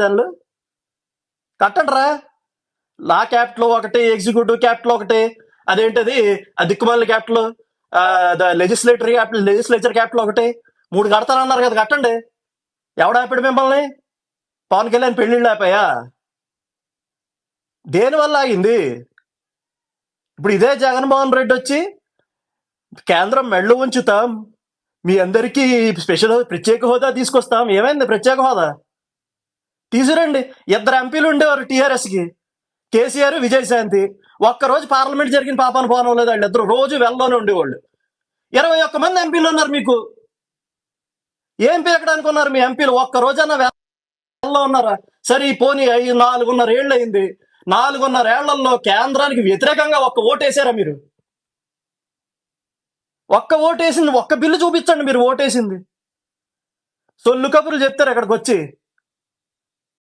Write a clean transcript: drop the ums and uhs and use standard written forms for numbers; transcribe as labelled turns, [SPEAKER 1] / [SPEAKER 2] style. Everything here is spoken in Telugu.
[SPEAKER 1] రాజధానులు కట్టండి రా. లా క్యాపిటల్ ఒకటి, ఎగ్జిక్యూటివ్ క్యాపిటల్ ఒకటి, అదేంటది ఆ దిక్కుమాల క్యాపిటల్, లెజిస్లేటరీ క్యాపిటల్, లెజిస్లేచర్ క్యాపిటల్ ఒకటి, 3 కడతానన్నారు కదా, కట్టండి. ఎవడాపాడు మిమ్మల్ని? పవన్ కళ్యాణ్ పెళ్లిళ్ళు ఆపాయా? దేనివల్ల ఆగింది? ఇప్పుడు ఇదే జగన్మోహన్ రెడ్డి వచ్చి కేంద్రం మెళ్ళు ఉంచుతాం, మీ అందరికీ స్పెషల్ ప్రత్యేక హోదా తీసుకొస్తాం. ఏమైంది ప్రత్యేక హోదా? తీసుకురండి. 2 ఎంపీలు ఉండేవారు టీఆర్ఎస్కి, కేసీఆర్, విజయశాంతి. ఒక్కరోజు పార్లమెంట్ జరిగిన పాపాన పోనం లేదు. వాళ్ళిద్దరు రోజు వెళ్ళలోనే ఉండేవాళ్ళు. 21 మంది ఎంపీలు ఉన్నారు మీకు. ఏం పీకడానికి ఉన్నారు మీ ఎంపీలు? ఒక్క రోజన్నా వెళ్ళలో ఉన్నారా? సరే పోనీ 4.5 ఏళ్ళు అయింది. 4.5 ఏళ్లలో కేంద్రానికి వ్యతిరేకంగా ఒక్క ఓటేసారా మీరు? ఒక్క ఓటేసింది, ఒక్క బిల్లు చూపించండి మీరు ఓటేసింది. సొల్లు కబుర్లు చెప్తారు అక్కడికి వచ్చి.